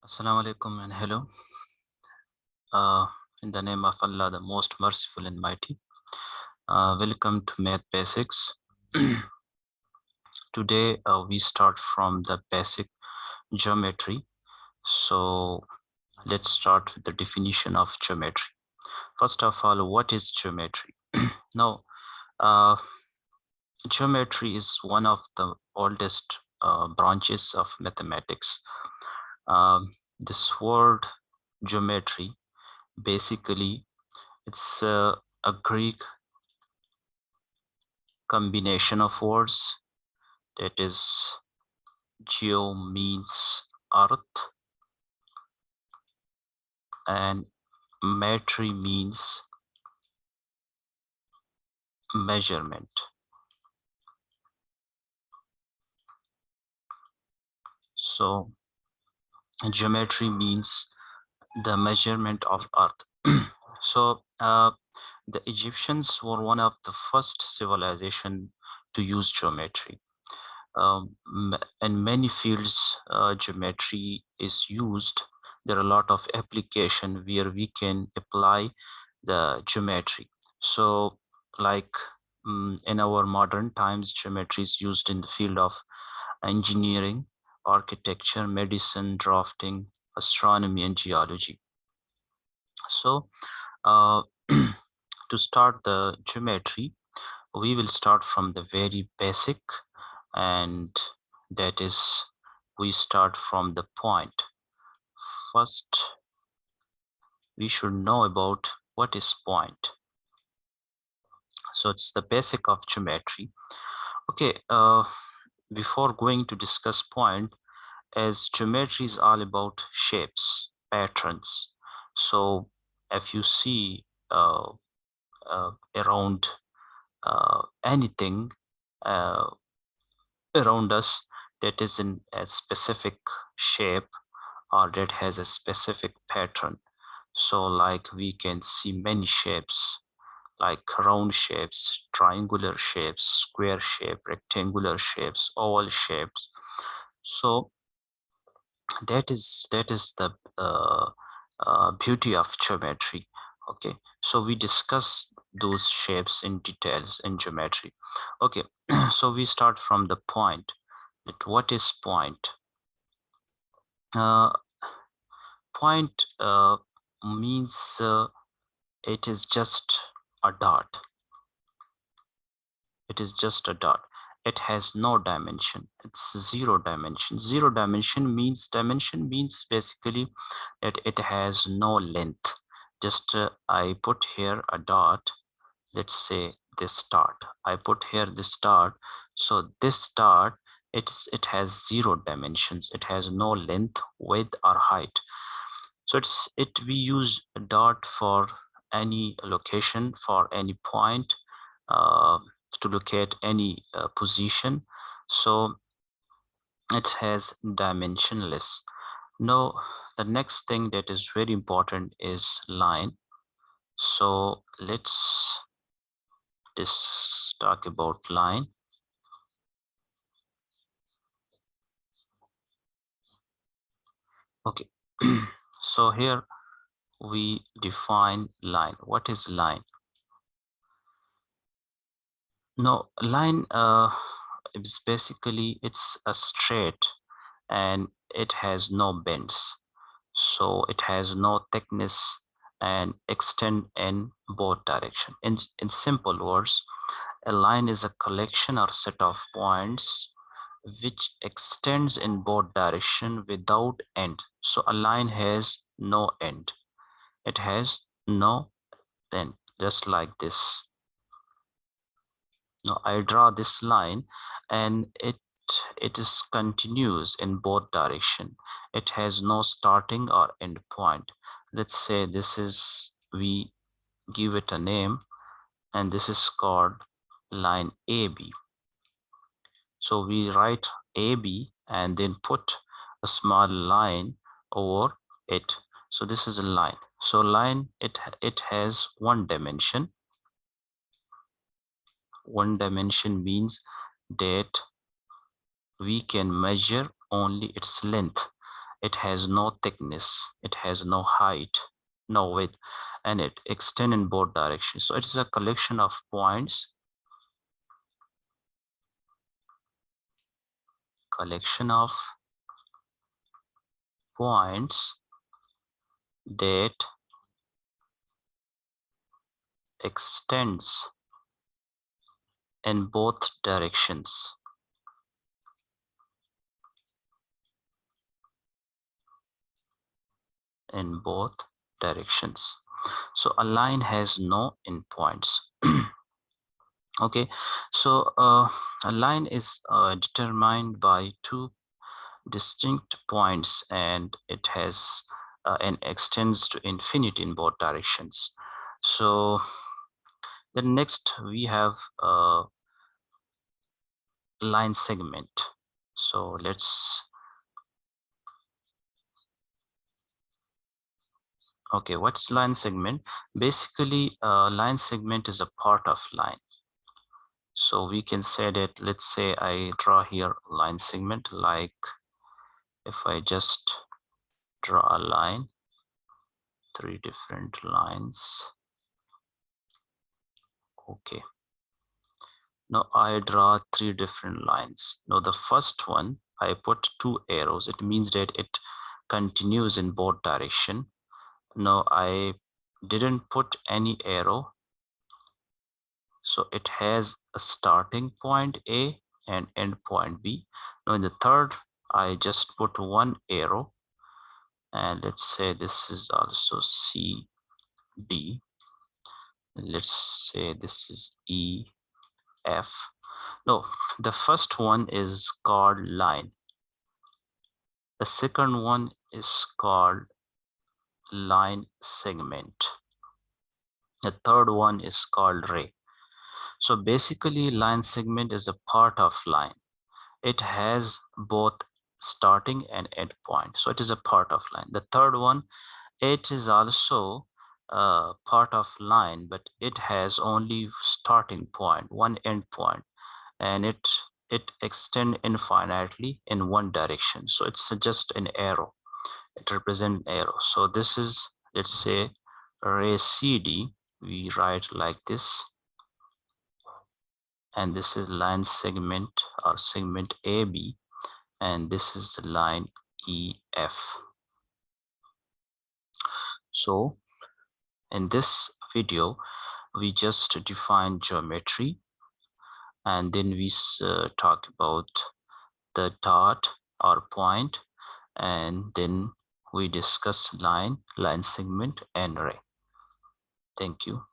Assalamu alaikum and hello. Uh, in the name of Allah, the most merciful and mighty. Welcome to Math Basics. Today we start from the basic geometry. So let's start with the definition of geometry. First of all, what is geometry? Now, uh, geometry is one of the oldest branches of mathematics. This word geometry basically it's a Greek combination of words, that is geo means earth and metry means measurement. So geometry means the measurement of earth. So the Egyptians were one of the first civilization to use geometry. In many fields, geometry is used. There are a lot of application where we can apply the geometry. So like in our modern times, geometry is used in the field of engineering, architecture, medicine, drafting, astronomy, and geology. So uh, to start the geometry, we will start from the very basic, and that is we start from the point. First, we should know about what is point. So it's the basic of geometry. Okay, before going to discuss point, as geometry is all about shapes, patterns. So if you see around anything around us that is in a specific shape or that has a specific pattern, so like we can see many shapes like round shapes, triangular shapes, square shape, rectangular shapes, oval shapes. So that is the beauty of geometry. Okay, so we discuss those shapes in details in geometry. Okay, so we start from the point. That what is point? uh, Point means it is just a dot. It is just a dot. It has no dimension. It's zero dimension. Zero dimension means basically that it has no length. Just I put here a dot. Let's say this dot. I put here this dot. So this dot, it has zero dimensions. It has no length, width, or height. So we use a dot for any location, for any point, uh, to locate any position. So it has dimensionless. Now the next thing that is very important is line. So let's talk about line. Okay, so here we define line. What is line? No, line is basically it's a straight and it has no bends. So it has no thickness and extend in both direction. In simple words, a line is a collection or set of points which extends in both direction without end. So a line has no end. It has no end, just like this. Now I draw this line and it is continuous in both direction. It has no starting or end point. Let's say this is, we give it a name, and this is called line AB. So we write AB and then put a small line over it. So this is a line. So line, it has one dimension. One dimension means that we can measure only its length. It has no thickness, it has no height, no width, and it extends in both directions. So it is a collection of points, that extends in both directions. So a line has no endpoints. Okay, so a line is determined by two distinct points, and it has and extends to infinity in both directions. So then next we have line segment. So okay, what's line segment? Basically, line segment is a part of line. So we can say that, let's say I draw here line segment, like if I just draw a line, 3 different lines. Okay, now I draw 3 different lines. Now the first one, I put 2 arrows. It means that it continues in both direction. Now I didn't put any arrow, so it has a starting point A and end point B. Now in the third, I just put 1 arrow, and let's say this is also C, D. Let's say this is E, F. No, the first one is called line. The second one is called line segment. The third one is called ray. So basically, line segment is a part of line. It has both starting and end point. So it is a part of line. The third one, it is also part of line, but it has only starting point, one end point, and it extends infinitely in one direction. So it's just an arrow. It represents an arrow. So this is, let's say, ray CD. We write like this, and this is line segment or segment AB, and this is line EF. So in this video, we just define geometry, and then we talk about the dot or point, and then we discuss line segment, and ray. Thank you.